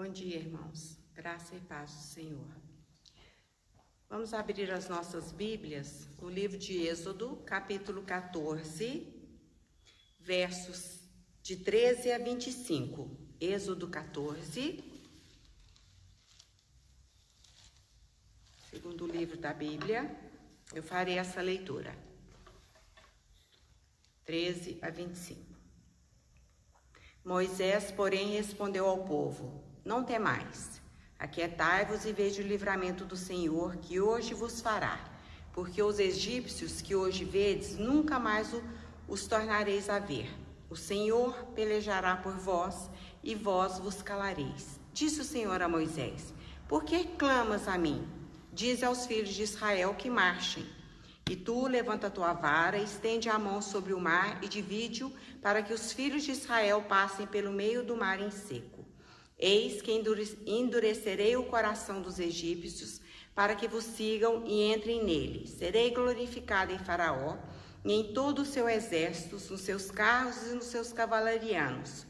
Bom dia, irmãos. Graça e paz do Senhor. Vamos abrir as nossas Bíblias no livro de Êxodo, capítulo 14, versos de 13 a 25. Êxodo 14, segundo livro da Bíblia, eu farei essa leitura. 13 a 25. Moisés, porém, respondeu ao povo: Não temais, aquietai-vos e veja o livramento do Senhor, que hoje vos fará, porque os egípcios que hoje vedes, nunca mais os tornareis a ver. O Senhor pelejará por vós, e vós vos calareis. Disse o Senhor a Moisés: Por que clamas a mim? Dize aos filhos de Israel que marchem. E tu levanta a tua vara, estende a mão sobre o mar e divide-o, para que os filhos de Israel passem pelo meio do mar em seco. Eis que endurecerei o coração dos egípcios, para que vos sigam e entrem nele. Serei glorificado em Faraó e em todo o seu exército, nos seus carros e nos seus cavalarianos.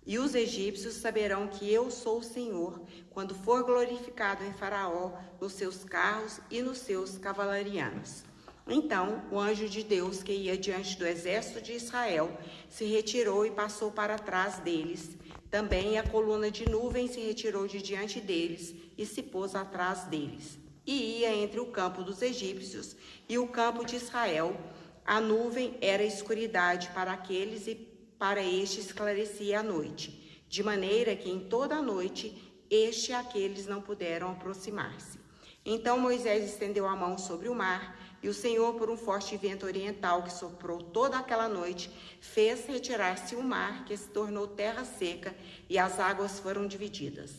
E os egípcios saberão que eu sou o Senhor, quando for glorificado em Faraó, nos seus carros e nos seus cavalarianos. Então, o anjo de Deus, que ia diante do exército de Israel, se retirou e passou para trás deles. Também a coluna de nuvem se retirou de diante deles e se pôs atrás deles. E ia entre o campo dos egípcios e o campo de Israel. A nuvem era escuridade para aqueles e para este esclarecia a noite, de maneira que em toda a noite este e aqueles não puderam aproximar-se. Então Moisés estendeu a mão sobre o mar, e o Senhor, por um forte vento oriental que soprou toda aquela noite, fez retirar-se o mar, que se tornou terra seca, e as águas foram divididas.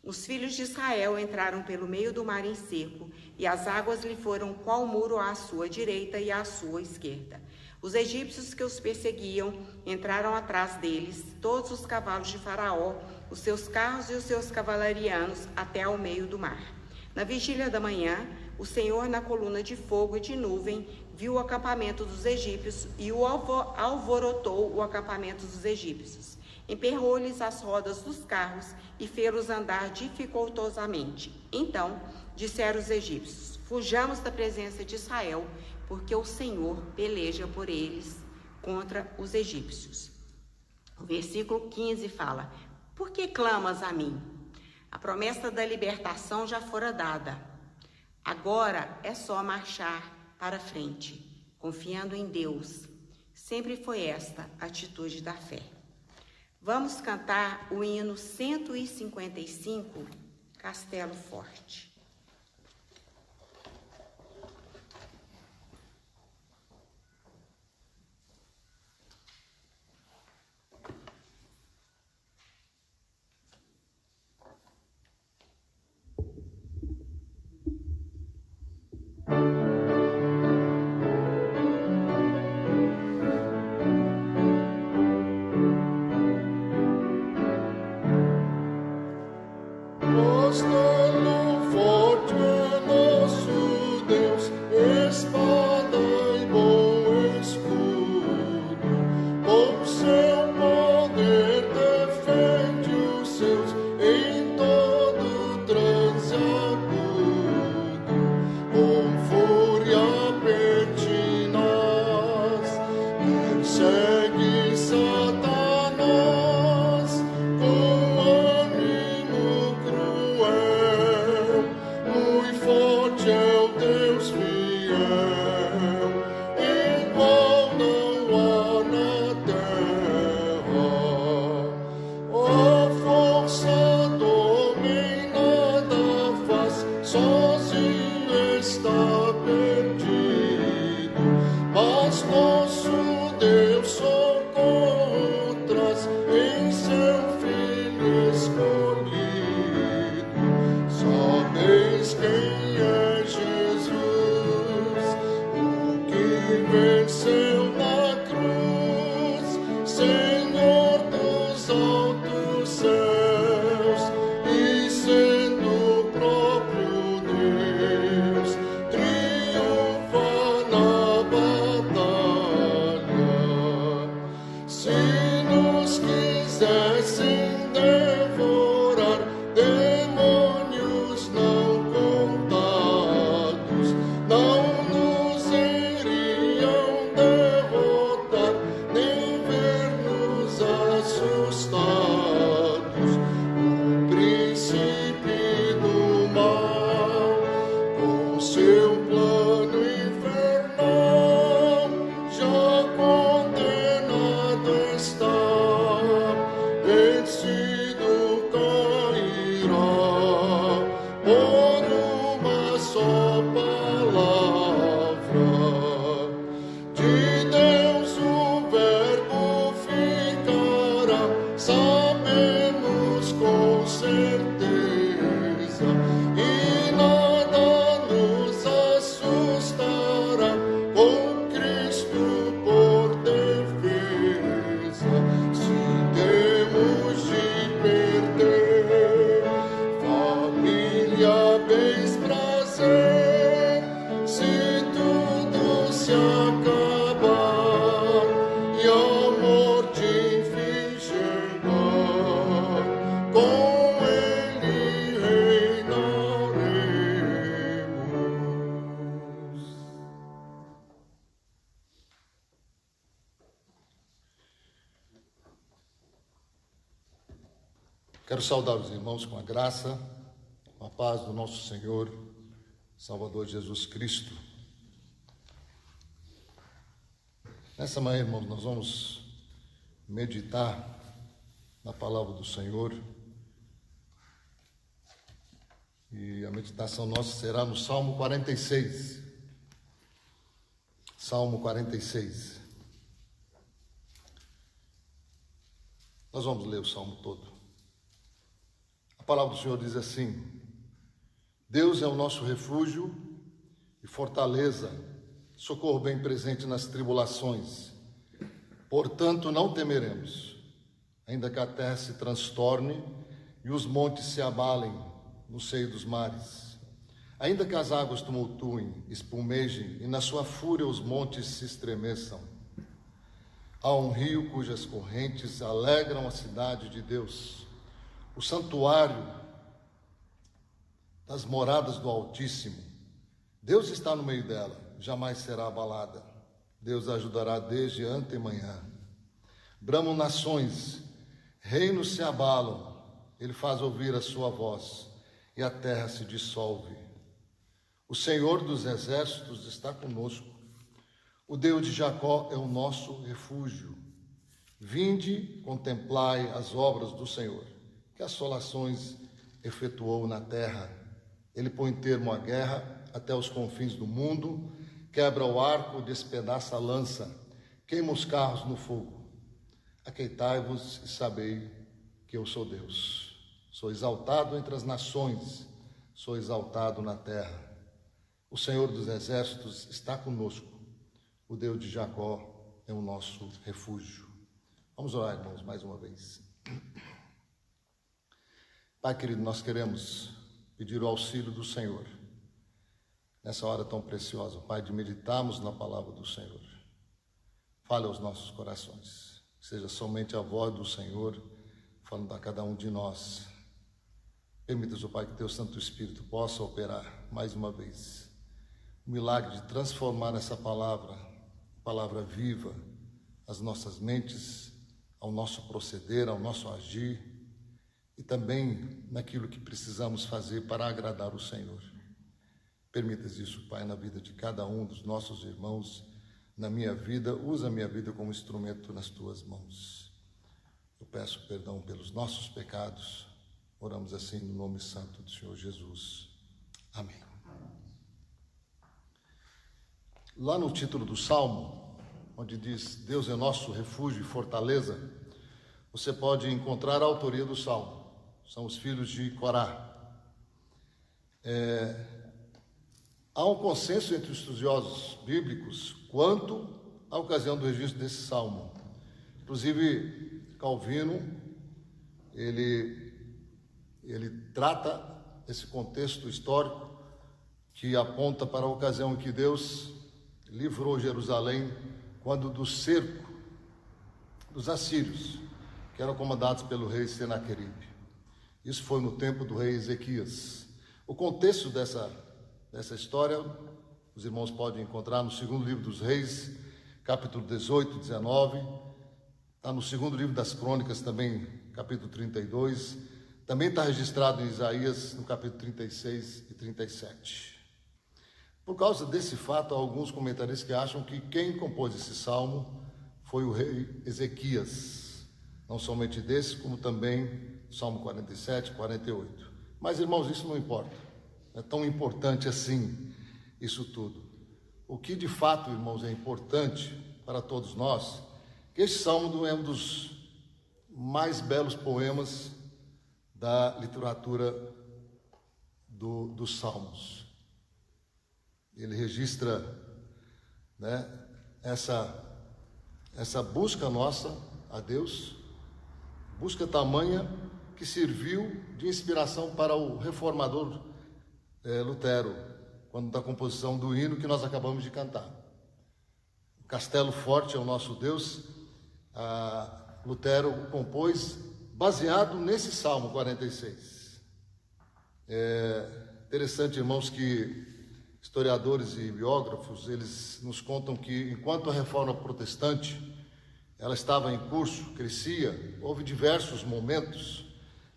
Os filhos de Israel entraram pelo meio do mar em seco, e as águas lhe foram qual muro à sua direita e à sua esquerda. Os egípcios que os perseguiam entraram atrás deles, todos os cavalos de Faraó, os seus carros e os seus cavalarianos, até ao meio do mar. Na vigília da manhã, o Senhor, na coluna de fogo e de nuvem, viu o acampamento dos egípcios e alvorotou o acampamento dos egípcios. Emperrou-lhes as rodas dos carros e fê-los andar dificultosamente. Então disseram os egípcios: Fujamos da presença de Israel, porque o Senhor peleja por eles contra os egípcios. O versículo 15 fala: Por que clamas a mim? A promessa da libertação já fora dada. Agora é só marchar para frente, confiando em Deus. Sempre foi esta a atitude da fé. Vamos cantar o hino 155, Castelo Forte. Castelo forte é nosso Deus, espada e bom escudo. Com seu poder defende os seus em todo trance agudo. Com fúria pertinaz, persegue Satanás. Com ânimo cruel Quero saudar os irmãos com a graça, com a paz do nosso Senhor, Salvador Jesus Cristo. Nessa manhã, irmãos, nós vamos meditar na palavra do Senhor. E a meditação nossa será no Salmo 46. Salmo 46. Nós vamos ler o Salmo todo. A palavra do Senhor diz assim: Deus é o nosso refúgio e fortaleza, socorro bem presente nas tribulações. Portanto, não temeremos, ainda que a terra se transtorne e os montes se abalem no seio dos mares. Ainda que as águas tumultuem, espumejem e na sua fúria os montes se estremeçam. Há um rio cujas correntes alegram a cidade de Deus, o santuário das moradas do Altíssimo. Deus está no meio dela, jamais será abalada. Deus a ajudará desde antemanhã. Bramam nações, reinos se abalam, ele faz ouvir a sua voz e a terra se dissolve. O Senhor dos exércitos está conosco. O Deus de Jacó é o nosso refúgio. Vinde, contemplai as obras do Senhor, que assolações efetuou na terra. Ele põe termo à guerra até os confins do mundo, quebra o arco, despedaça a lança, queima os carros no fogo. Aqueitai-vos e sabei que eu sou Deus. Sou exaltado entre as nações, sou exaltado na terra. O Senhor dos exércitos está conosco. O Deus de Jacó é o nosso refúgio. Vamos orar, irmãos, mais uma vez. Pai querido, nós queremos pedir o auxílio do Senhor nessa hora tão preciosa, Pai, de meditarmos na palavra do Senhor. Fale aos nossos corações, seja somente a voz do Senhor falando a cada um de nós. Permita-nos, Pai, que Teu Santo Espírito possa operar mais uma vez o milagre de transformar essa palavra viva, as nossas mentes, ao nosso proceder, ao nosso agir, e também naquilo que precisamos fazer para agradar o Senhor. Permitas isso, Pai, na vida de cada um dos nossos irmãos, na minha vida. Usa a minha vida como instrumento nas Tuas mãos. Eu peço perdão pelos nossos pecados. Oramos assim no nome santo do Senhor Jesus. Amém. Lá no título do Salmo, onde diz Deus é nosso refúgio e fortaleza, você pode encontrar a autoria do Salmo. São os filhos de Corá. Há um consenso entre os estudiosos bíblicos quanto à ocasião do registro desse Salmo. Inclusive, Calvino, ele trata esse contexto histórico que aponta para a ocasião em que Deus livrou Jerusalém quando do cerco dos assírios, que eram comandados pelo rei Senaqueribe. Isso foi no tempo do rei Ezequias. O contexto dessa história, os irmãos podem encontrar no segundo livro dos Reis, capítulo 18, 19, está no segundo livro das Crônicas também, capítulo 32, também está registrado em Isaías, no capítulo 36 e 37. Por causa desse fato, há alguns comentaristas que acham que quem compôs esse salmo foi o rei Ezequias, não somente desse, como também Salmo 47, 48. Mas, irmãos, isso não importa. Não é tão importante assim isso tudo. O que de fato, irmãos, é importante para todos nós, que esse salmo é um dos mais belos poemas da literatura dos salmos. Ele registra, né, essa busca nossa a Deus, busca tamanha que serviu de inspiração para o reformador Lutero, quando da composição do hino que nós acabamos de cantar. O Castelo Forte é o nosso Deus. Lutero o compôs baseado nesse Salmo 46. É interessante, irmãos, que historiadores e biógrafos, eles nos contam que enquanto a reforma protestante ela estava em curso, crescia, houve diversos momentos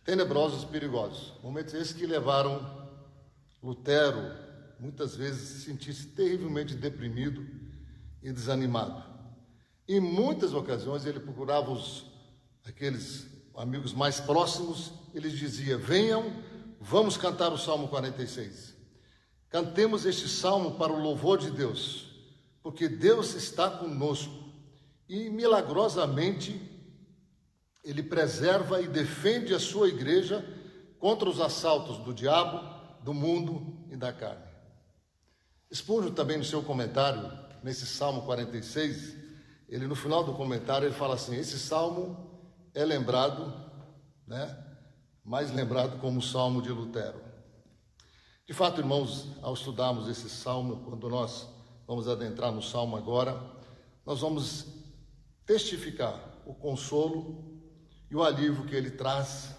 tenebrosos e perigosos. Momentos esses que levaram Lutero, muitas vezes, a sentir-se terrivelmente deprimido e desanimado. Em muitas ocasiões, ele procurava aqueles amigos mais próximos, ele dizia: venham, vamos cantar o Salmo 46. Cantemos este salmo para o louvor de Deus, porque Deus está conosco e milagrosamente Ele preserva e defende a sua igreja contra os assaltos do diabo, do mundo e da carne. Spurgeon também no seu comentário, nesse Salmo 46, ele no final do comentário ele fala assim: esse salmo é lembrado, mais lembrado como o Salmo de Lutero. De fato, irmãos, ao estudarmos esse salmo, quando nós vamos adentrar no salmo agora, nós vamos testificar o consolo e o alívio que ele traz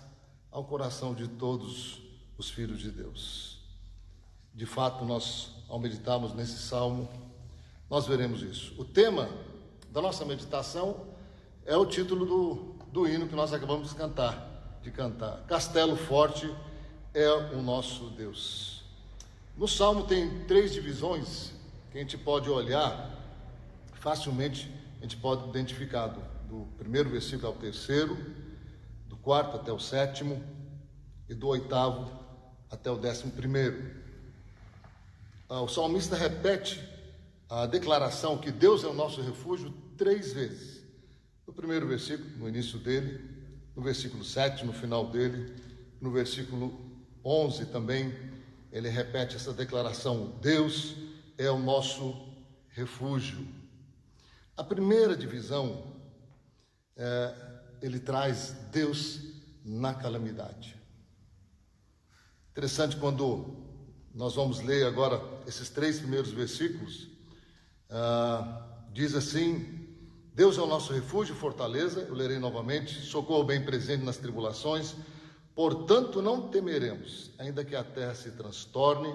ao coração de todos os filhos de Deus. De fato, nós, ao meditarmos nesse salmo, nós veremos isso. O tema da nossa meditação é o título do hino que nós acabamos de cantar. Castelo forte é o nosso Deus. No Salmo tem 3 divisões que a gente pode olhar, facilmente a gente pode identificar do primeiro versículo ao terceiro, do 4º até o 7º e do 8º até o 11º. O salmista repete a declaração que Deus é o nosso refúgio 3 vezes. No primeiro versículo, no início dele, no versículo 7, no final dele, no versículo 11 também, ele repete essa declaração: Deus é o nosso refúgio. A primeira divisão, ele traz Deus na calamidade. Interessante, quando nós vamos ler agora esses 3 primeiros versículos, diz assim: Deus é o nosso refúgio e fortaleza, eu lerei novamente, socorro bem presente nas tribulações, portanto não temeremos, ainda que a terra se transtorne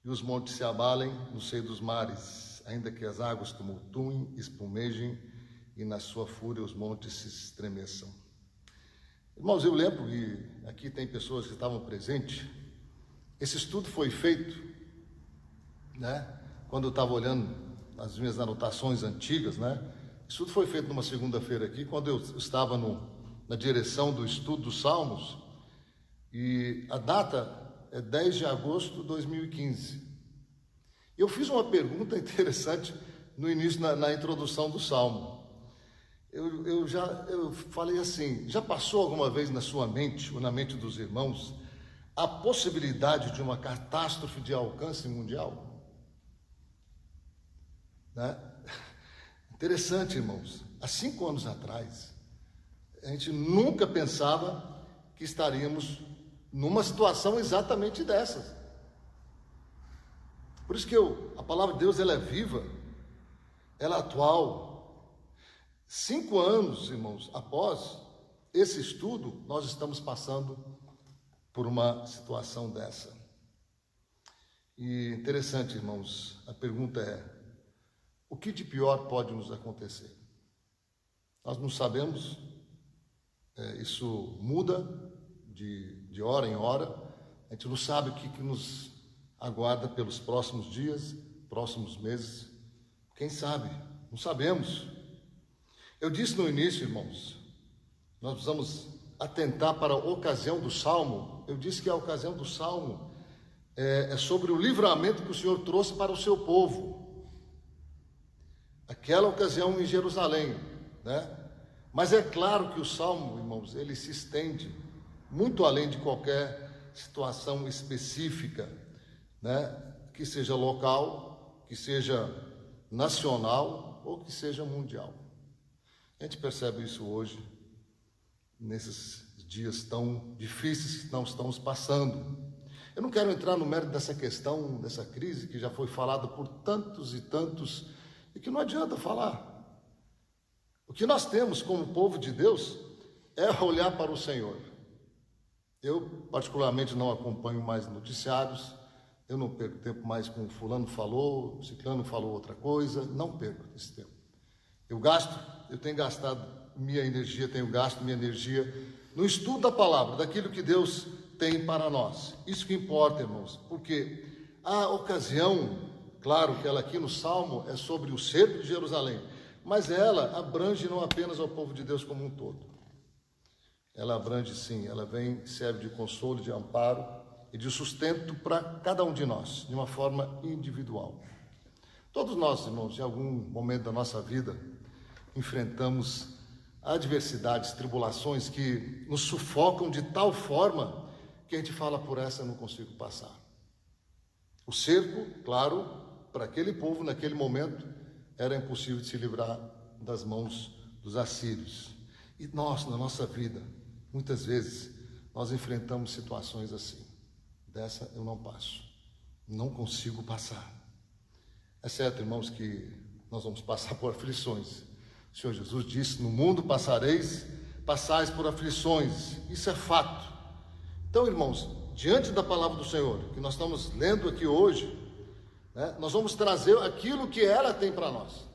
e os montes se abalem no seio dos mares, ainda que as águas tumultuem, espumejem e na sua fúria os montes se estremeçam. Irmãos, eu lembro, e aqui tem pessoas que estavam presentes, esse estudo foi feito, quando eu estava olhando as minhas anotações antigas, Isso estudo foi feito numa segunda-feira aqui, quando eu estava na direção do estudo dos Salmos, e a data é 10 de agosto de 2015. Eu fiz uma pergunta interessante no início, na introdução do Salmo. Eu falei assim: já passou alguma vez na sua mente, ou na mente dos irmãos, a possibilidade de uma catástrofe de alcance mundial? Interessante, irmãos. Há 5 anos atrás, a gente nunca pensava que estaríamos numa situação exatamente dessas. Por isso que a palavra de Deus, ela é viva, ela é atual. 5 anos, irmãos, após esse estudo, nós estamos passando por uma situação dessa. E interessante, irmãos, a pergunta é: o que de pior pode nos acontecer? Nós não sabemos, isso muda de hora em hora, a gente não sabe o que nos aguarda pelos próximos dias, próximos meses, quem sabe? Não sabemos. Eu disse no início, irmãos, nós precisamos atentar para a ocasião do Salmo. Eu disse que a ocasião do Salmo é sobre o livramento que o Senhor trouxe para o seu povo. Aquela ocasião em Jerusalém, Mas é claro que o Salmo, irmãos, ele se estende muito além de qualquer situação específica, que seja local, que seja nacional ou que seja mundial. A gente percebe isso hoje, nesses dias tão difíceis que nós estamos passando. Eu não quero entrar no mérito dessa questão, dessa crise que já foi falada por tantos e tantos, e que não adianta falar. O que nós temos como povo de Deus é olhar para o Senhor. Eu, particularmente, não acompanho mais noticiários, eu não perco tempo mais com fulano falou, ciclano falou outra coisa, não perco esse tempo. Eu tenho gastado minha energia no estudo da palavra, daquilo que Deus tem para nós. Isso que importa, irmãos, porque a ocasião, claro que ela aqui no Salmo é sobre o cerco de Jerusalém, mas ela abrange não apenas ao povo de Deus como um todo. Ela abrange sim, ela vem, serve de consolo, de amparo e de sustento para cada um de nós, de uma forma individual. Todos nós, irmãos, em algum momento da nossa vida, enfrentamos adversidades, tribulações que nos sufocam de tal forma que a gente fala, por essa eu não consigo passar. O cerco, claro, para aquele povo naquele momento era impossível de se livrar das mãos dos assírios. E nós, na nossa vida, muitas vezes nós enfrentamos situações assim. Dessa eu não passo, não consigo passar. É certo, irmãos, que nós vamos passar por aflições. O Senhor Jesus disse: no mundo passais por aflições. Isso é fato. Então, irmãos, diante da palavra do Senhor, que nós estamos lendo aqui hoje, né, nós vamos trazer aquilo que ela tem para nós.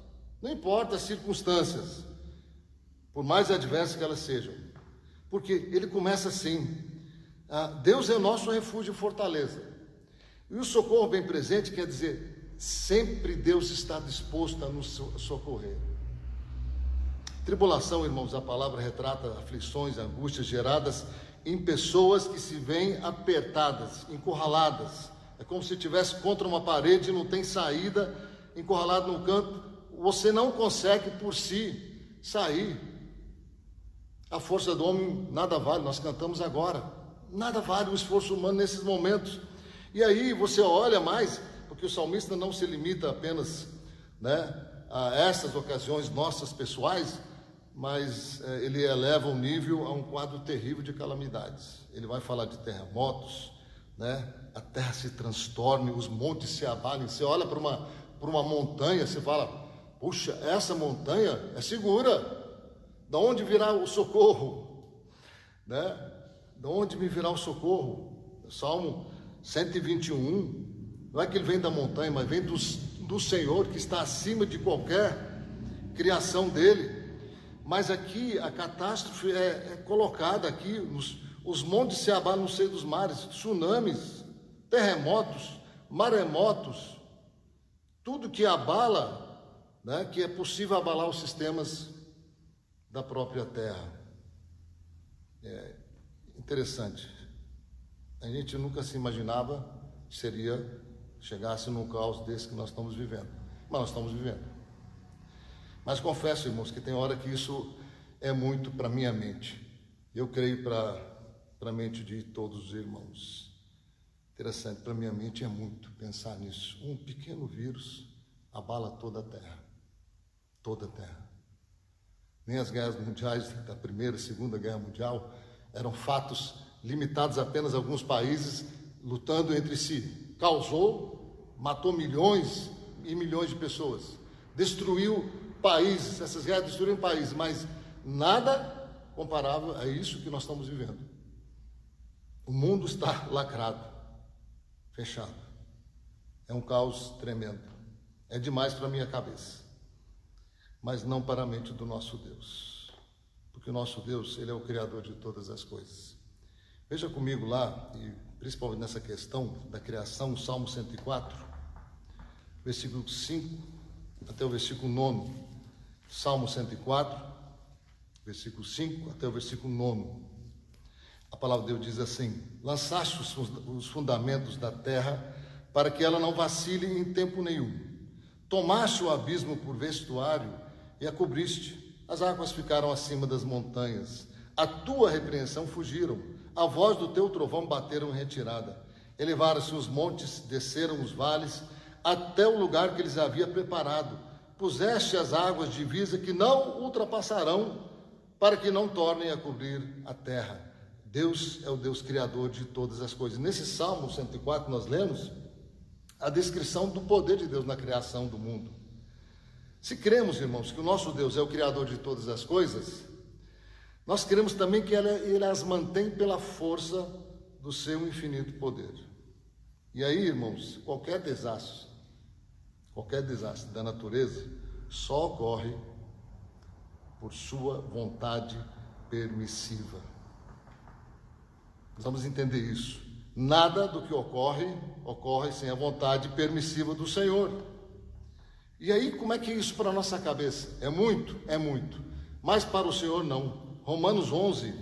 Não importa as circunstâncias, por mais adversas que elas sejam. Porque ele começa assim: Deus é o nosso refúgio e fortaleza. E o socorro bem presente quer dizer, sempre Deus está disposto a nos socorrer. Tribulação, irmãos, a palavra retrata aflições, angústias geradas em pessoas que se veem apertadas, encurraladas. É como se estivesse contra uma parede e não tem saída, encurralado no canto. Você não consegue por si sair. A força do homem nada vale, nós cantamos agora. Nada vale o esforço humano nesses momentos. E aí você olha mais, porque o salmista não se limita apenas, né, a essas ocasiões nossas pessoais, mas ele eleva o nível a um quadro terrível de calamidades. Ele vai falar de terremotos, né? A terra se transtorne, os montes se abalem. Você olha para uma montanha, você fala: puxa, essa montanha é segura. De onde virá o socorro? Né? De onde me virá o socorro? Salmo 121, não é que ele vem da montanha, mas vem do Senhor, que está acima de qualquer criação dele. Mas aqui a catástrofe é colocada aqui, os montes se abalam no seio dos mares, tsunamis, terremotos, maremotos, tudo que abala, né, que é possível abalar os sistemas da própria terra. É interessante, a gente nunca se imaginava que chegasse num caos desse que nós estamos vivendo, mas nós estamos vivendo. Mas confesso, irmãos, que tem hora que isso é muito para minha mente. Eu creio para a mente de todos os irmãos. Interessante, para minha mente é muito pensar nisso. Um pequeno vírus abala toda a terra. Toda a terra. Nem as guerras mundiais da Primeira e Segunda Guerra Mundial eram fatos limitados apenas a alguns países lutando entre si. Causou, matou milhões e milhões de pessoas. Destruiu países, essas guerras destruíram países, mas nada comparável a isso que nós estamos vivendo. O mundo está lacrado, fechado. É um caos tremendo. É demais para a minha cabeça, mas não para a mente do nosso Deus. Porque o nosso Deus, Ele é o Criador de todas as coisas. Veja comigo lá, e principalmente nessa questão da criação, o Salmo 104, versículo 5 até o versículo 9. Salmo 104, versículo 5 até o versículo 9. A palavra de Deus diz assim: lançaste os fundamentos da terra para que ela não vacile em tempo nenhum. Tomaste o abismo por vestuário e a cobriste. As águas ficaram acima das montanhas. A tua repreensão fugiram. A voz do teu trovão bateram em retirada. Elevaram-se os montes, desceram os vales, até o lugar que eles havia preparado. Puseste as águas divisa que não ultrapassarão, para que não tornem a cobrir a terra. Deus é o Deus criador de todas as coisas. Nesse Salmo 104 nós lemos a descrição do poder de Deus na criação do mundo. Se cremos, irmãos, que o nosso Deus é o criador de todas as coisas, nós cremos também que Ele as mantém pela força do seu infinito poder. E aí, irmãos, qualquer desastre da natureza só ocorre por sua vontade permissiva. Nós vamos entender isso. Nada do que ocorre sem a vontade permissiva do Senhor. E aí, como é que é isso para a nossa cabeça? É muito? É muito. Mas para o Senhor, não. Romanos 11,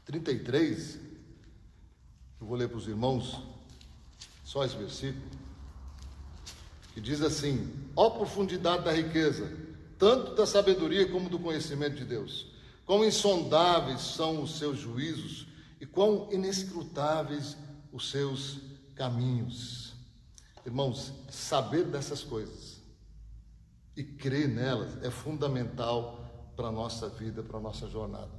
33, eu vou ler para os irmãos, só esse versículo, que diz assim: ó profundidade da riqueza, tanto da sabedoria como do conhecimento de Deus, quão insondáveis são os seus juízos e quão inescrutáveis os seus caminhos. Irmãos, saber dessas coisas e crer nelas é fundamental para a nossa vida, para a nossa jornada.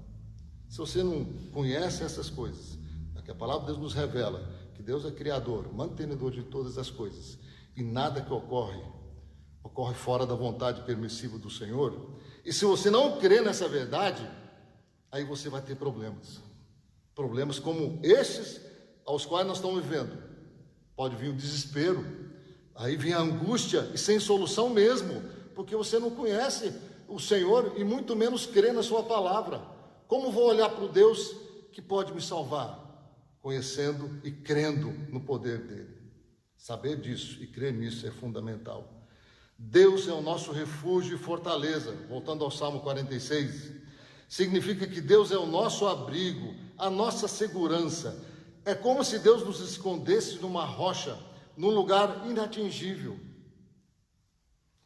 Se você não conhece essas coisas, que a palavra de Deus nos revela que Deus é criador, mantenedor de todas as coisas, e nada que ocorre fora da vontade permissiva do Senhor, e se você não crê nessa verdade, aí você vai ter problemas como esses aos quais nós estamos vivendo. Pode vir o desespero, aí vem a angústia, e sem solução mesmo, porque você não conhece o Senhor e muito menos crê na sua palavra. Como vou olhar para o Deus que pode me salvar? Conhecendo e crendo no poder dele. Saber disso e crer nisso é fundamental. Deus é o nosso refúgio e fortaleza. Voltando ao Salmo 46, significa que Deus é o nosso abrigo, a nossa segurança. É como se Deus nos escondesse numa rocha, num lugar inatingível.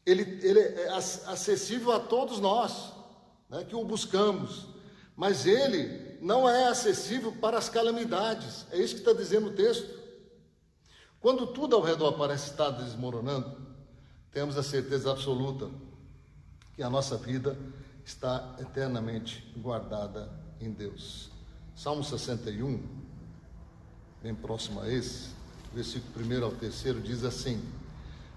Ele é acessível a todos nós, né, que o buscamos, mas ele não é acessível para as calamidades. É isso que está dizendo o texto. Quando tudo ao redor parece estar desmoronando, temos a certeza absoluta que a nossa vida está eternamente guardada em Deus. Salmo 61, bem próximo a esse, versículo 1 ao 3, diz assim: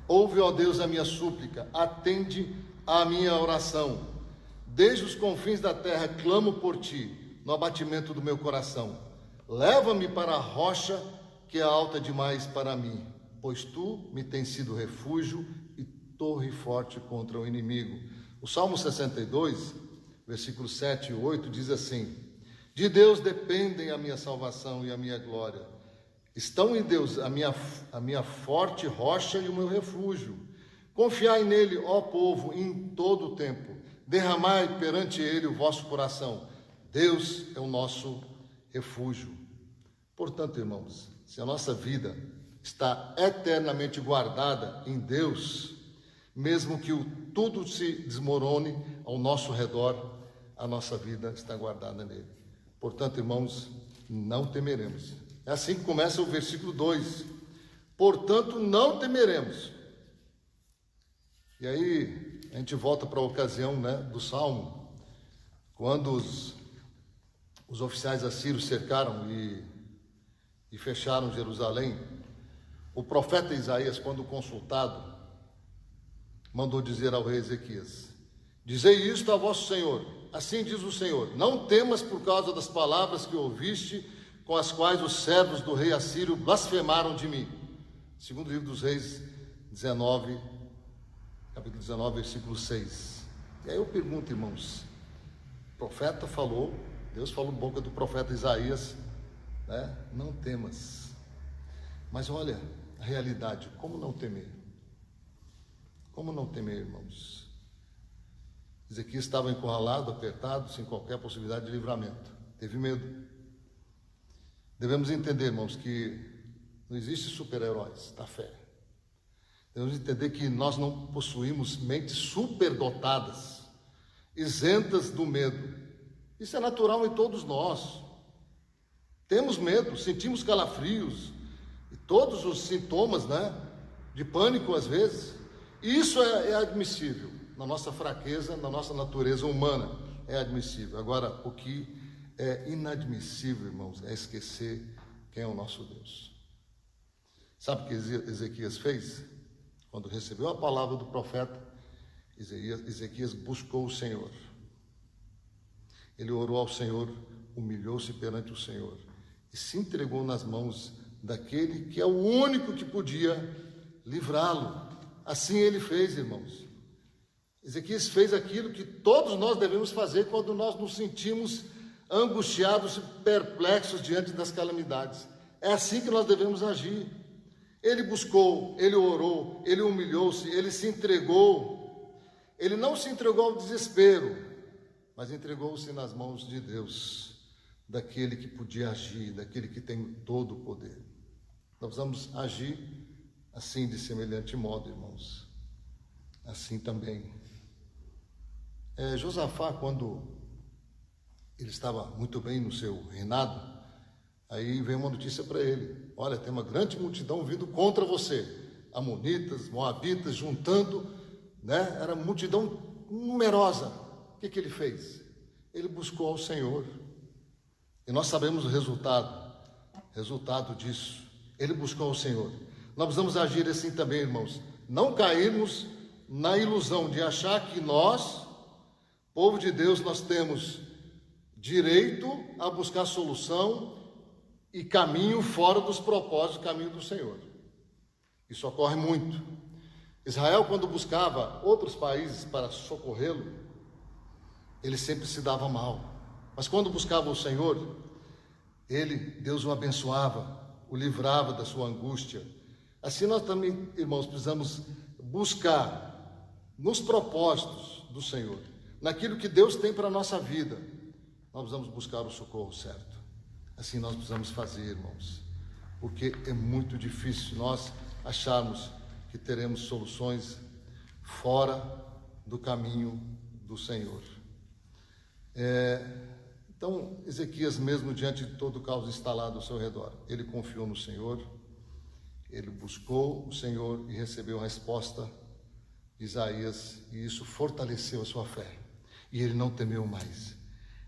ouve, ó Deus, a minha súplica, atende à minha oração. Desde os confins da terra clamo por ti, no abatimento do meu coração. Leva-me para a rocha que é alta demais para mim, pois tu me tens sido refúgio e torre forte contra o inimigo. O Salmo 62, versículos 7 e 8 diz assim: de Deus dependem a minha salvação e a minha glória. Estão em Deus a minha forte rocha e o meu refúgio. Confiai nele, ó povo, em todo o tempo. Derramai perante ele o vosso coração. Deus é o nosso refúgio. Portanto, irmãos, se a nossa vida está eternamente guardada em Deus, mesmo que tudo se desmorone ao nosso redor, a nossa vida está guardada nele. Portanto, irmãos, não temeremos. É assim que começa o versículo 2. Portanto, não temeremos. E aí, a gente volta para a ocasião, né, do Salmo, quando os oficiais assírios cercaram e fecharam Jerusalém. O profeta Isaías, quando consultado, mandou dizer ao rei Ezequias: dizei isto a vosso Senhor, assim diz o Senhor, não temas por causa das palavras que ouviste, com as quais os servos do rei assírio blasfemaram de mim. Segundo livro dos Reis 19, capítulo 19, versículo 6. E aí eu pergunto, irmãos, o profeta falou, Deus falou na boca do profeta Isaías, né? Não temas. Mas olha a realidade, como não temer? Como não temer, irmãos? Ezequias estava encurralado, apertado, sem qualquer possibilidade de livramento. Teve medo. Devemos entender, irmãos, que não existe super-heróis da fé. Devemos entender que nós não possuímos mentes superdotadas, isentas do medo. Isso é natural em todos nós. Temos medo, sentimos calafrios, e todos os sintomas, né, de pânico às vezes. E isso é admissível na nossa fraqueza, na nossa natureza humana, é admissível. Agora, o que é inadmissível, irmãos, é esquecer quem é o nosso Deus. Sabe o que Ezequias fez? Quando recebeu a palavra do profeta, Ezequias buscou o Senhor. Ele orou ao Senhor, humilhou-se perante o Senhor e se entregou nas mãos daquele que é o único que podia livrá-lo. Assim ele fez, irmãos. Ezequias fez aquilo que todos nós devemos fazer quando nós nos sentimos angustiados e perplexos diante das calamidades. É assim que nós devemos agir. Ele buscou, ele orou, ele humilhou-se, ele se entregou. Ele não se entregou ao desespero, mas entregou-se nas mãos de Deus, daquele que podia agir, daquele que tem todo o poder. Nós vamos agir assim, de semelhante modo, irmãos. Assim também. Josafá, quando ele estava muito bem no seu reinado, aí veio uma notícia para ele: olha, tem uma grande multidão vindo contra você. Amonitas, moabitas, juntando, né? Era multidão numerosa. O que ele fez? Ele buscou ao Senhor. E nós sabemos o resultado disso. Ele buscou ao Senhor. Nós precisamos agir assim também, irmãos. Não cairmos na ilusão de achar que nós, povo de Deus, nós temos direito a buscar solução e caminho fora dos propósitos do caminho do Senhor. Isso ocorre muito. Israel, quando buscava outros países para socorrê-lo, ele sempre se dava mal. Mas quando buscava o Senhor, Deus o abençoava, o livrava da sua angústia. Assim nós também, irmãos, precisamos buscar nos propósitos do Senhor, naquilo que Deus tem para a nossa vida. Nós precisamos buscar o socorro certo. Assim nós precisamos fazer, irmãos, porque é muito difícil nós acharmos que teremos soluções fora do caminho do Senhor. Então, Ezequias, mesmo diante de todo o caos instalado ao seu redor, ele confiou no Senhor, ele buscou o Senhor e recebeu a resposta de Isaías, e isso fortaleceu a sua fé, e ele não temeu mais.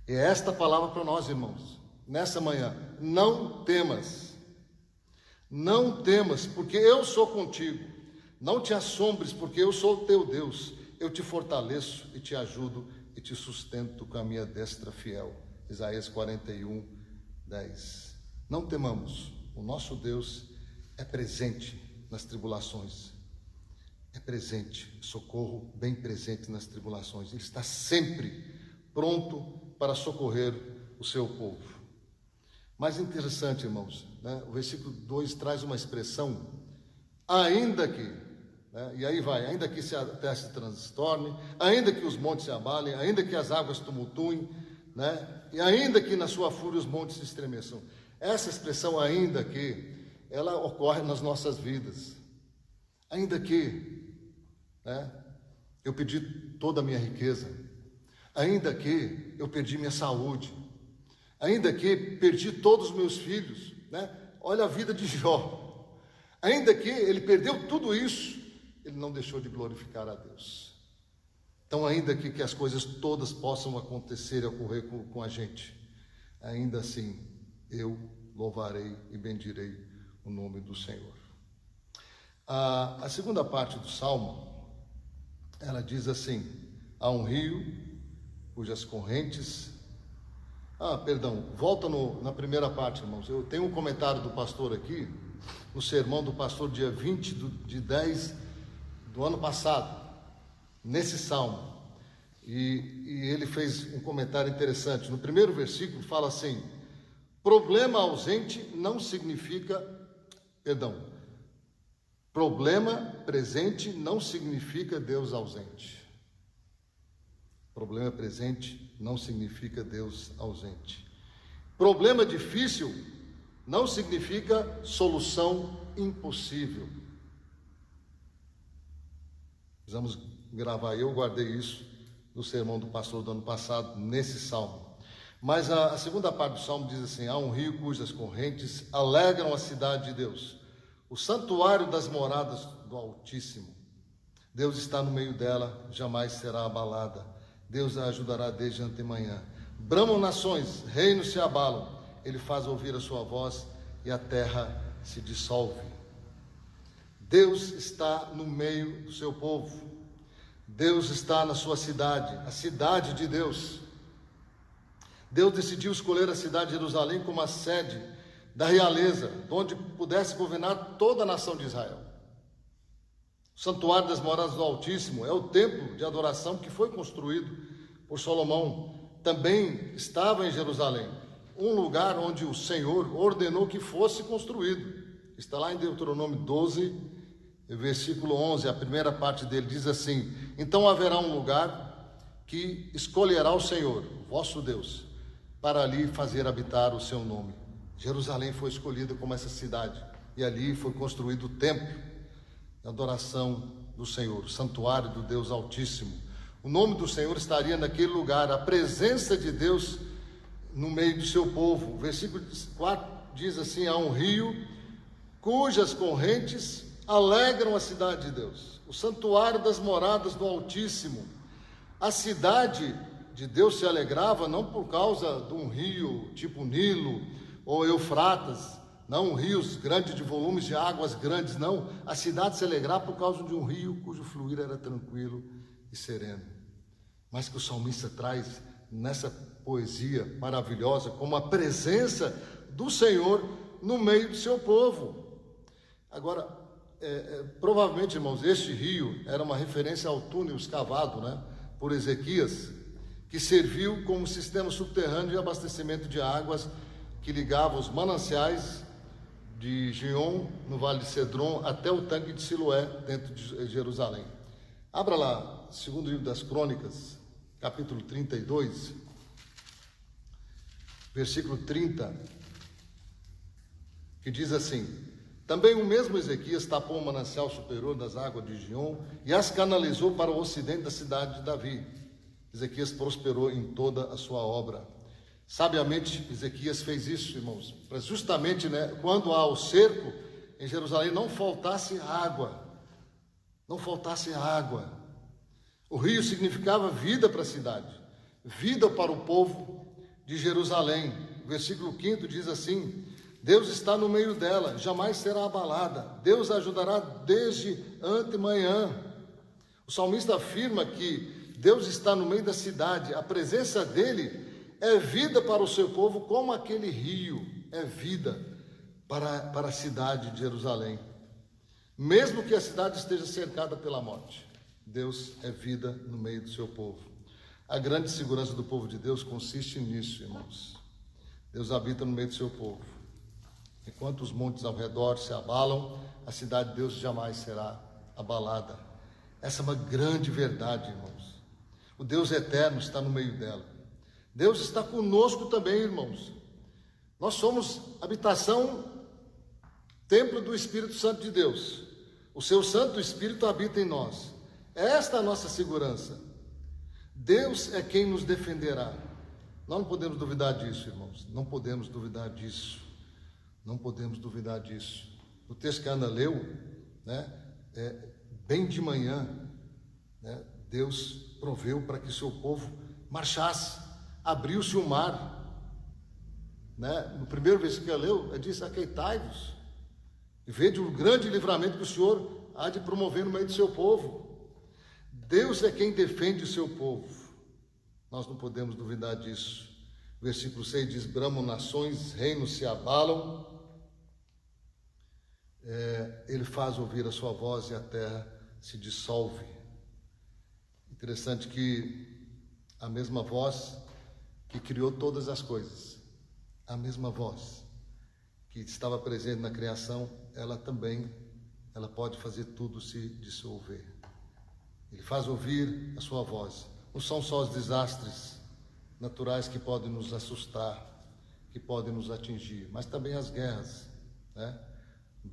É esta palavra para nós, irmãos, nessa manhã: não temas, porque eu sou contigo, não te assombres, porque eu sou o teu Deus, eu te fortaleço e te ajudo e te sustento com a minha destra fiel. Isaías 41, 10. Não temamos, o nosso Deus é presente nas tribulações, é presente, socorro bem presente nas tribulações. Ele está sempre pronto para socorrer o seu povo. Mais interessante, irmãos, né? O versículo 2 traz uma expressão: ainda que, né? E aí vai: ainda que a terra se transtorne, ainda que os montes se abalem, ainda que as águas tumultuem, né? E ainda que na sua fúria os montes se estremeçam. Essa expressão ainda que, ela ocorre nas nossas vidas. Ainda que, né, eu perdi toda a minha riqueza, ainda que eu perdi minha saúde, ainda que perdi todos os meus filhos, né? Olha a vida de Jó. Ainda que ele perdeu tudo isso, ele não deixou de glorificar a Deus. Então, ainda que as coisas todas possam acontecer e ocorrer com a gente, ainda assim, eu louvarei e bendirei o nome do Senhor. A segunda parte do Salmo, ela diz assim: há um rio cujas correntes... volta na primeira parte, irmãos. Eu tenho um comentário do pastor aqui, no sermão do pastor, dia 20 de 10 do ano passado, nesse salmo, e ele fez um comentário interessante. No primeiro versículo fala assim: problema presente não significa Deus ausente. Problema presente não significa Deus ausente. Problema difícil não significa solução impossível. Precisamos gravar. Eu guardei isso do sermão do pastor do ano passado, nesse salmo. Mas a segunda parte do salmo diz assim: há um rio cujas correntes alegram a cidade de Deus, o santuário das moradas do Altíssimo. Deus está no meio dela, jamais será abalada. Deus a ajudará desde antemanhã. Bramam nações, reinos se abalam. Ele faz ouvir a sua voz e a terra se dissolve. Deus está no meio do seu povo. Deus está na sua cidade, a cidade de Deus. Deus decidiu escolher a cidade de Jerusalém como a sede da realeza, onde pudesse governar toda a nação de Israel. O santuário das moradas do Altíssimo é o templo de adoração que foi construído por Salomão também estava em Jerusalém, um lugar onde o Senhor ordenou que fosse construído. Está lá em Deuteronômio 12, versículo 11, a primeira parte dele diz assim: então haverá um lugar que escolherá o Senhor, vosso Deus, para ali fazer habitar o seu nome. Jerusalém foi escolhida como essa cidade, e ali foi construído o templo de adoração do Senhor, o santuário do Deus Altíssimo. O nome do Senhor estaria naquele lugar, a presença de Deus no meio do seu povo. O versículo 4 diz assim: há um rio cujas correntes alegram a cidade de Deus, o santuário das moradas do Altíssimo. A cidade de Deus se alegrava não por causa de um rio tipo Nilo ou Eufrates, não rios grandes de volumes de águas grandes, não. A cidade se alegrava por causa de um rio cujo fluir era tranquilo e sereno. Mas que o salmista traz nessa poesia maravilhosa como a presença do Senhor no meio do seu povo. Agora, provavelmente, irmãos, este rio era uma referência ao túnel escavado, por Ezequias, que serviu como sistema subterrâneo de abastecimento de águas que ligava os mananciais de Gion, no Vale de Cedron, até o tanque de Siloé, dentro de Jerusalém. Abra lá, segundo livro das Crônicas, capítulo 32, versículo 30, que diz assim: também o mesmo Ezequias tapou o manancial superior das águas de Gion e as canalizou para o ocidente da cidade de Davi. Ezequias prosperou em toda a sua obra. Sabiamente, Ezequias fez isso, irmãos, para justamente, quando há o cerco em Jerusalém, não faltasse água. Não faltasse água. O rio significava vida para a cidade, vida para o povo de Jerusalém. O versículo 5 diz assim: Deus está no meio dela, jamais será abalada. Deus a ajudará desde antemanhã. O salmista afirma que Deus está no meio da cidade. A presença dele é vida para o seu povo, como aquele rio é vida para a cidade de Jerusalém. Mesmo que a cidade esteja cercada pela morte, Deus é vida no meio do seu povo. A grande segurança do povo de Deus consiste nisso, irmãos. Deus habita no meio do seu povo. Enquanto os montes ao redor se abalam, a cidade de Deus jamais será abalada. Essa é uma grande verdade, irmãos. O Deus eterno está no meio dela. Deus está conosco também, irmãos. Nós somos habitação, templo do Espírito Santo de Deus. O seu Santo Espírito habita em nós. Esta é a nossa segurança. Deus é quem nos defenderá. Nós não podemos duvidar disso, irmãos. Não podemos duvidar disso. Não podemos duvidar disso. O texto que a Ana leu, bem de manhã, Deus proveu para que o seu povo marchasse. Abriu-se o mar. No primeiro versículo que ela leu, diz: aqueitai-vos e vede o grande livramento que o Senhor há de promover no meio do seu povo. Deus é quem defende o seu povo. Nós não podemos duvidar disso. Versículo 6 diz: bramam nações, reinos se abalam. Ele faz ouvir a sua voz e a terra se dissolve. Interessante que a mesma voz que criou todas as coisas, a mesma voz que estava presente na criação, ela pode fazer tudo se dissolver. Ele faz ouvir a sua voz. Não são só os desastres naturais que podem nos assustar, que podem nos atingir, mas também as guerras,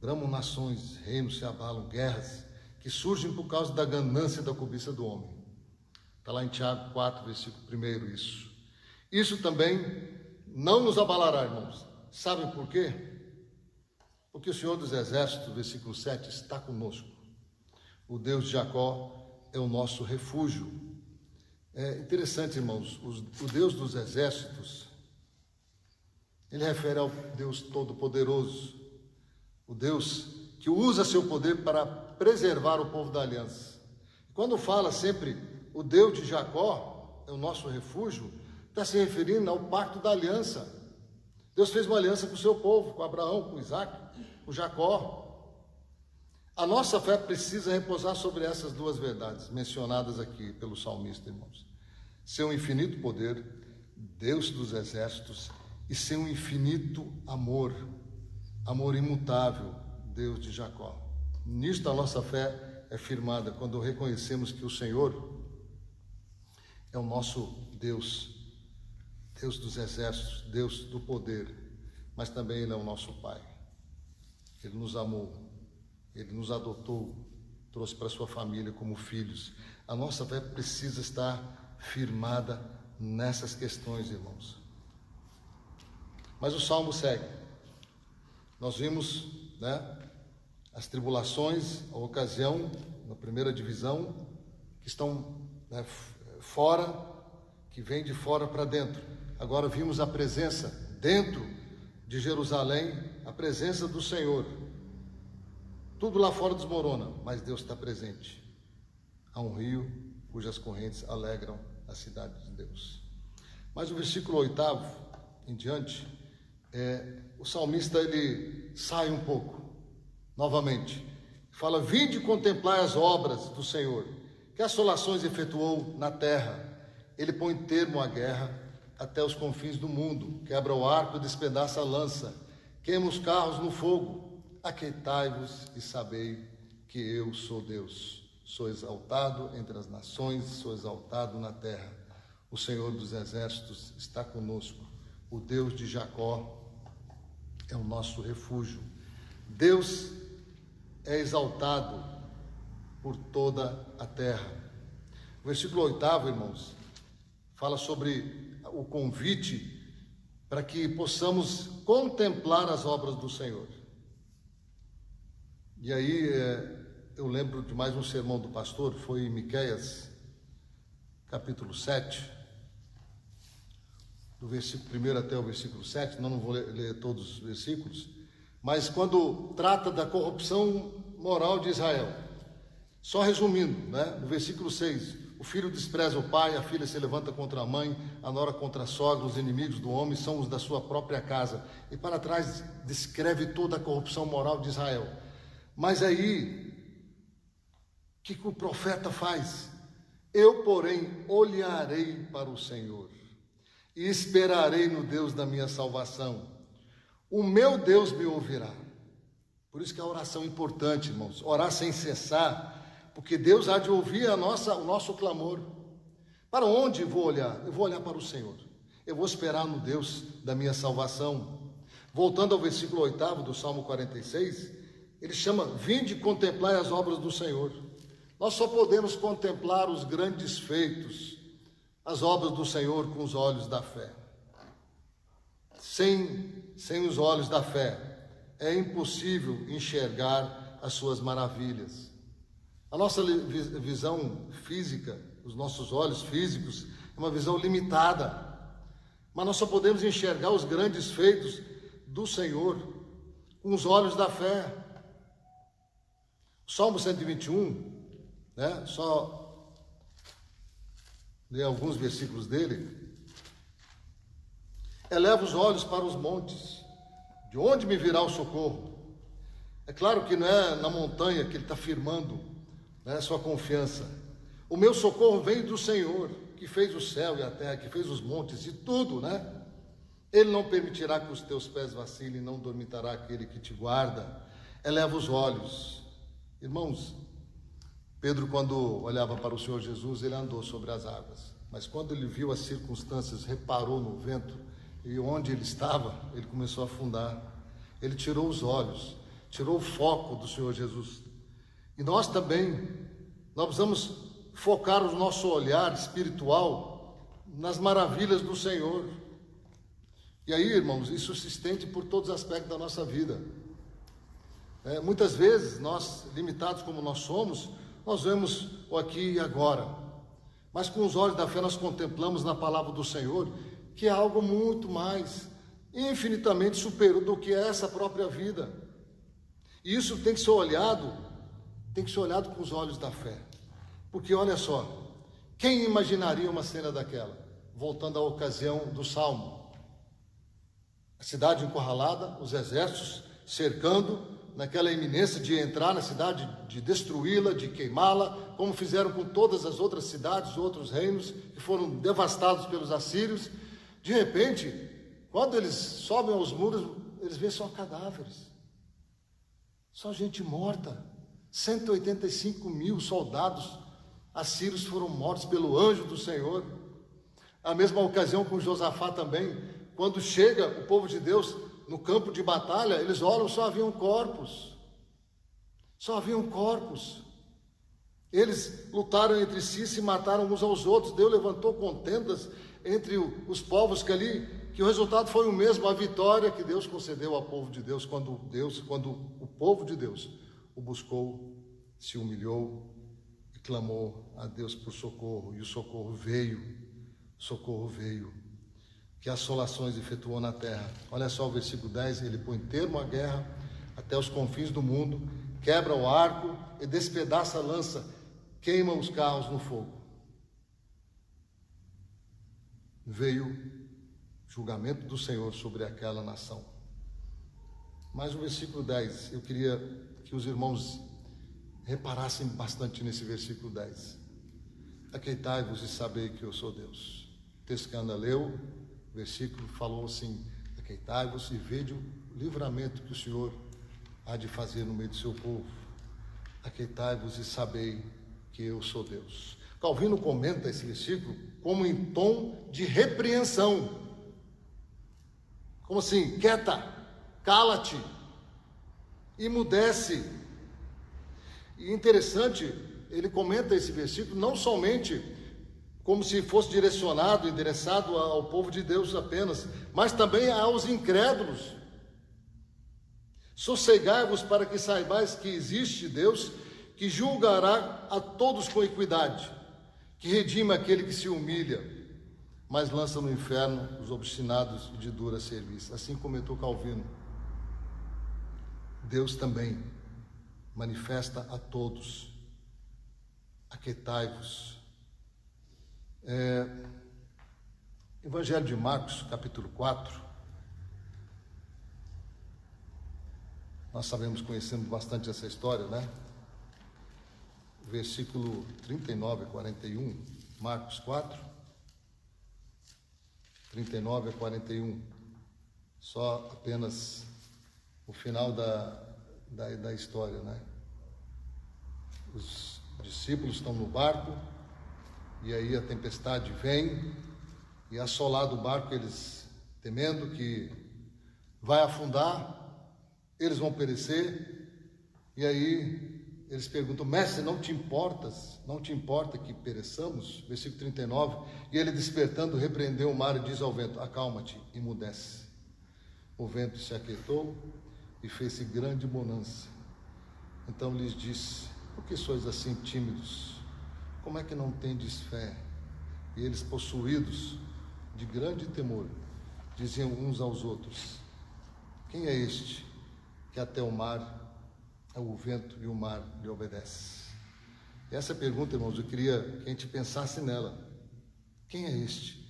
Bramam nações, reinos se abalam, guerras que surgem por causa da ganância e da cobiça do homem. Está lá em Tiago 4, versículo 1, isso. Isso também não nos abalará, irmãos. Sabem por quê? Porque o Senhor dos Exércitos, versículo 7, está conosco. O Deus de Jacó é o nosso refúgio. É interessante, irmãos, o Deus dos Exércitos, ele refere ao Deus Todo-Poderoso, o Deus que usa seu poder para preservar o povo da aliança. Quando fala sempre o Deus de Jacó é o nosso refúgio, está se referindo ao pacto da aliança. Deus fez uma aliança com o seu povo, com Abraão, com Isaac, com Jacó. A nossa fé precisa repousar sobre essas duas verdades mencionadas aqui pelo salmista, irmãos. Seu infinito poder, Deus dos exércitos, e seu infinito amor, amor imutável, Deus de Jacó. Nisto a nossa fé é firmada, quando reconhecemos que o Senhor é o nosso Deus, Deus dos exércitos, Deus do poder, mas também Ele é o nosso Pai. Ele nos amou, Ele nos adotou, trouxe para a sua família como filhos. A nossa fé precisa estar firmada nessas questões, irmãos. Mas o Salmo segue. Nós vimos, as tribulações, a ocasião, na primeira divisão, que estão fora, que vem de fora para dentro. Agora vimos a presença dentro de Jerusalém, a presença do Senhor. Tudo lá fora desmorona, mas Deus está presente. Há um rio cujas correntes alegram a cidade de Deus. Mas o versículo 8 em diante, o salmista ele sai um pouco, novamente. Fala: vinde contemplar as obras do Senhor, que assolações efetuou na terra. Ele põe termo à guerra até os confins do mundo, quebra o arco e despedaça a lança, queima os carros no fogo. Aquietai-vos e sabei que eu sou Deus. Sou exaltado entre as nações, sou exaltado na terra. O Senhor dos exércitos está conosco. O Deus de Jacó é o nosso refúgio. Deus é exaltado por toda a terra. O versículo 8, irmãos, fala sobre o convite para que possamos contemplar as obras do Senhor. E aí eu lembro de mais um sermão do pastor, foi em Miqueias, capítulo 7, do versículo 1 até o versículo 7, não vou ler todos os versículos, mas quando trata da corrupção moral de Israel. Só resumindo, no versículo 6, o filho despreza o pai, a filha se levanta contra a mãe, a nora contra a sogra, os inimigos do homem são os da sua própria casa. E para trás descreve toda a corrupção moral de Israel. Mas aí, o que o profeta faz? Eu, porém, olharei para o Senhor e esperarei no Deus da minha salvação. O meu Deus me ouvirá. Por isso que a oração é importante, irmãos. Orar sem cessar, porque Deus há de ouvir o nosso clamor. Para onde vou olhar? Eu vou olhar para o Senhor. Eu vou esperar no Deus da minha salvação. Voltando ao versículo 8 do Salmo 46, ele chama: vinde contemplar as obras do Senhor. Nós só podemos contemplar os grandes feitos, as obras do Senhor, com os olhos da fé. Sem os olhos da fé, é impossível enxergar as suas maravilhas. A nossa visão física, os nossos olhos físicos, é uma visão limitada. Mas nós só podemos enxergar os grandes feitos do Senhor com os olhos da fé. Salmo 121, só ler alguns versículos dele. Eleva os olhos para os montes, de onde me virá o socorro? É claro que não é na montanha que ele está firmando sua confiança. O meu socorro vem do Senhor, que fez o céu e a terra, que fez os montes e tudo, Ele não permitirá que os teus pés vacilem, não dormitará aquele que te guarda. Eleva os olhos. Irmãos, Pedro, quando olhava para o Senhor Jesus, ele andou sobre as águas. Mas quando ele viu as circunstâncias, reparou no vento, e onde ele estava, ele começou a afundar. Ele tirou os olhos, tirou o foco do Senhor Jesus. E nós também, nós precisamos focar o nosso olhar espiritual nas maravilhas do Senhor. E aí, irmãos, isso se estende por todos os aspectos da nossa vida. Muitas vezes, nós, limitados como nós somos, nós vemos o aqui e agora. Mas com os olhos da fé nós contemplamos na palavra do Senhor, que é algo muito mais, infinitamente superior do que é essa própria vida. E isso tem que ser olhado com os olhos da fé. Porque olha só, quem imaginaria uma cena daquela? Voltando à ocasião do Salmo. A cidade encurralada, os exércitos cercando, naquela iminência de entrar na cidade, de destruí-la, de queimá-la, como fizeram com todas as outras cidades, outros reinos, que foram devastados pelos assírios. De repente, quando eles sobem aos muros, eles veem só cadáveres, só gente morta. 185.000 soldados assírios foram mortos pelo anjo do Senhor. A mesma ocasião com Josafá também, quando chega o povo de Deus no campo de batalha, eles olham, só haviam corpos. Só haviam corpos. Eles lutaram entre si, se mataram uns aos outros. Deus levantou contendas entre os povos que o resultado foi o mesmo, a vitória que Deus concedeu ao povo de Deus, quando o povo de Deus o buscou, se humilhou e clamou a Deus por socorro, e o socorro veio, que assolações efetuou na terra. Olha só o versículo 10, ele põe termo à guerra até os confins do mundo, quebra o arco e despedaça a lança, queima os carros no fogo. Veio julgamento do Senhor sobre aquela nação. Mas o versículo 10, eu queria que os irmãos reparassem bastante nesse versículo 10. Aqueitai-vos e sabei que eu sou Deus. O texto que Ana leu, o versículo falou assim: aqueitai-vos e vede o livramento que o Senhor há de fazer no meio do seu povo. Aqueitai-vos e sabei que eu sou Deus. Calvino comenta esse versículo como em tom de repreensão. Como assim? Quieta, cala-te, emudece. E interessante, ele comenta esse versículo não somente como se fosse endereçado ao povo de Deus apenas, mas também aos incrédulos. Sossegai-vos para que saibais que existe Deus, que julgará a todos com equidade, que redime aquele que se humilha, mas lança no inferno os obstinados e de dura serviço. Assim comentou Calvino. Deus também manifesta a todos: aquietai-vos. Evangelho de Marcos, capítulo 4. Nós conhecemos bastante essa história, né? Versículo 39 a 41, Marcos 4, 39 a 41. Só apenas o final da história, né? Os discípulos estão no barco, e aí a tempestade vem, e assolado o barco, eles temendo que vai afundar, eles vão perecer, e aí eles perguntam: mestre, não te importa que pereçamos? Versículo 39, e ele despertando repreendeu o mar e diz ao vento: acalma-te, emudece. O vento se aquietou e fez-se grande bonança. Então lhes disse: por que sois assim tímidos? Como é que não tendes fé? E eles, possuídos de grande temor, diziam uns aos outros: quem é este que até o vento e o mar lhe obedece? E essa pergunta, irmãos, eu queria que a gente pensasse nela. Quem é este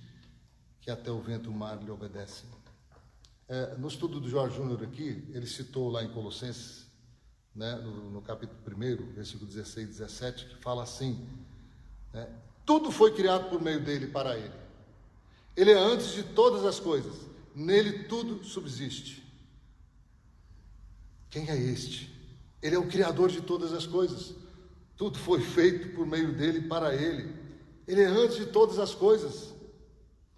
que até o vento e o mar lhe obedece? No estudo do Jorge Júnior aqui, ele citou lá em Colossenses, né, no capítulo 1, versículo 16 e 17, que fala assim, né, tudo foi criado por meio dele e para ele. Ele é antes de todas as coisas, nele tudo subsiste. Quem é este? Ele é o Criador de todas as coisas. Tudo foi feito por meio dele e para ele. Ele é antes de todas as coisas.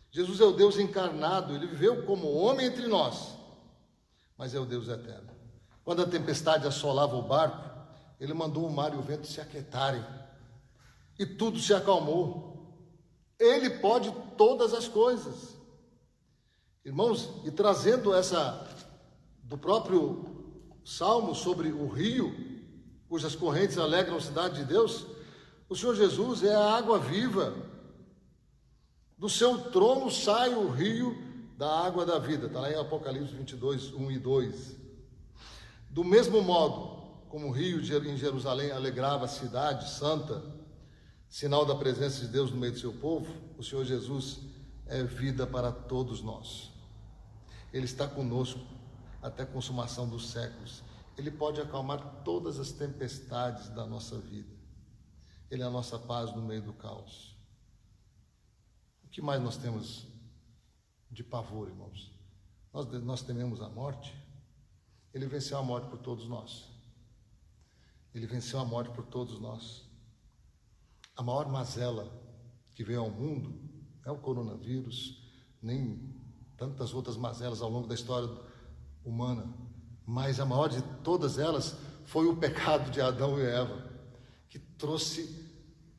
Jesus é o Deus encarnado, ele viveu como homem entre nós, mas é o Deus eterno. Quando a tempestade assolava o barco, ele mandou o mar e o vento se aquietarem, e tudo se acalmou. Ele pode todas as coisas. Irmãos, e trazendo essa do próprio Salmo sobre o rio, cujas correntes alegram a cidade de Deus, o Senhor Jesus é a água viva. Do seu trono sai o rio da água da vida. Está lá em Apocalipse 22, 1 e 2. Do mesmo modo como o rio em Jerusalém alegrava a cidade santa, sinal da presença de Deus no meio do seu povo, o Senhor Jesus é vida para todos nós. Ele está conosco até a consumação dos séculos. Ele pode acalmar todas as tempestades da nossa vida. Ele é a nossa paz no meio do caos. O que mais nós temos de pavor, irmãos. Nós tememos a morte. Ele venceu a morte por todos nós. Ele venceu a morte por todos nós. A maior mazela que veio ao mundo não é o coronavírus, nem tantas outras mazelas ao longo da história humana, mas a maior de todas elas foi o pecado de Adão e Eva, que trouxe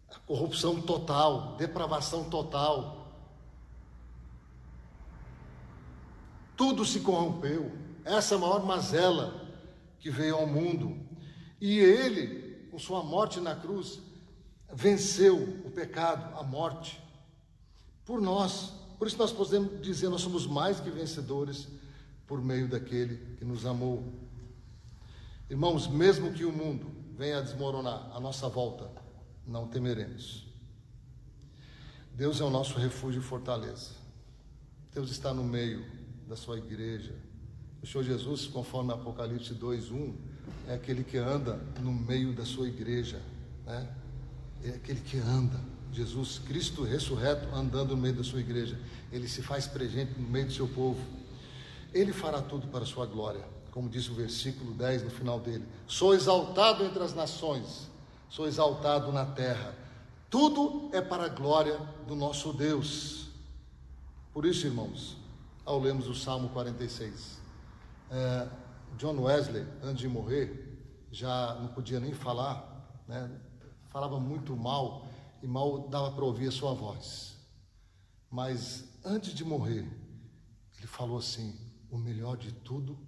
a corrupção total, depravação total. Tudo se corrompeu. Essa é a maior mazela que veio ao mundo. E ele, com sua morte na cruz, venceu o pecado, a morte, por nós. Por isso nós podemos dizer, nós somos mais que vencedores por meio daquele que nos amou. Irmãos, mesmo que o mundo venha a desmoronar à nossa volta, não temeremos. Deus é o nosso refúgio e fortaleza. Deus está no meio da sua igreja. O Senhor Jesus, conforme Apocalipse 2:1, é aquele que anda no meio da sua igreja, né? É aquele que anda, Jesus Cristo ressurreto, andando no meio da sua igreja. Ele se faz presente no meio do seu povo. Ele fará tudo para a sua glória, como diz o versículo 10 no final dele: sou exaltado entre as nações, sou exaltado na terra. Tudo é para a glória do nosso Deus. Por isso, irmãos, ao lermos o Salmo 46, John Wesley, antes de morrer, já não podia nem falar, né? Falava muito mal, e mal dava para ouvir a sua voz. Mas antes de morrer, ele falou assim: o melhor de tudo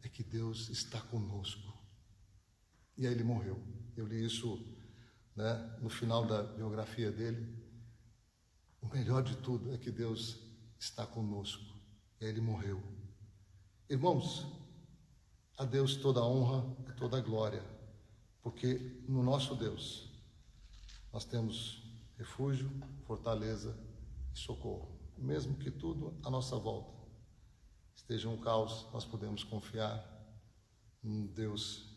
é que Deus está conosco. E aí ele morreu. Eu li isso, né, no final da biografia dele. O melhor de tudo é que Deus está conosco. E aí ele morreu. Irmãos, a Deus toda a honra e toda a glória, porque no nosso Deus nós temos refúgio, fortaleza e socorro. Mesmo que tudo à nossa volta esteja um caos, nós podemos confiar em Deus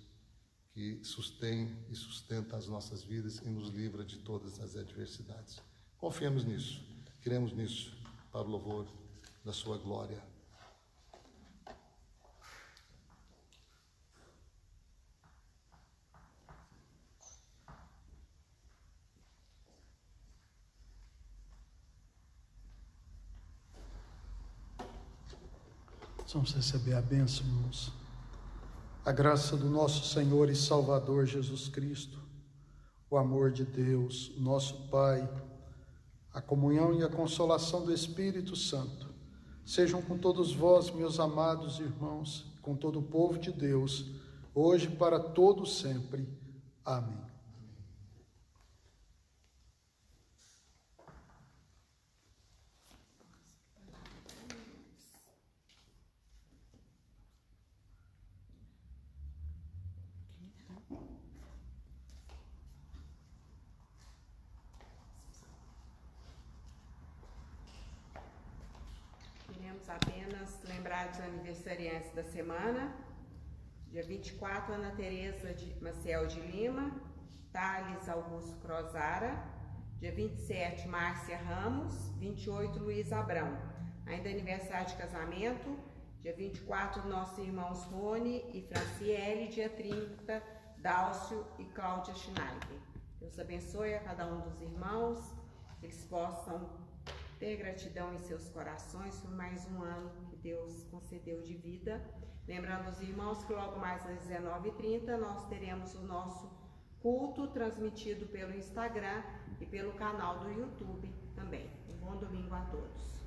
que sustém e sustenta as nossas vidas e nos livra de todas as adversidades. Confiemos nisso, cremos nisso, para o louvor da sua glória. Vamos receber a bênção, irmãos. A graça do nosso Senhor e Salvador Jesus Cristo, o amor de Deus, nosso Pai, a comunhão e a consolação do Espírito Santo, sejam com todos vós, meus amados irmãos, com todo o povo de Deus, hoje e para todo sempre. Amém. Apenas lembrar dos aniversariantes da semana. Dia 24, Ana Tereza Maciel de Lima, Thales Augusto Crozara. Dia 27, Márcia Ramos. 28, Luiz Abrão. Ainda aniversário de casamento. Dia 24, nossos irmãos Rony e Franciele. Dia 30, Dálcio e Cláudia Schneider. Deus abençoe a cada um dos irmãos, que eles possam ter gratidão em seus corações por mais um ano que Deus concedeu de vida. Lembrando os irmãos que logo mais às 19h30 nós teremos o nosso culto transmitido pelo Instagram e pelo canal do YouTube também. Um bom domingo a todos.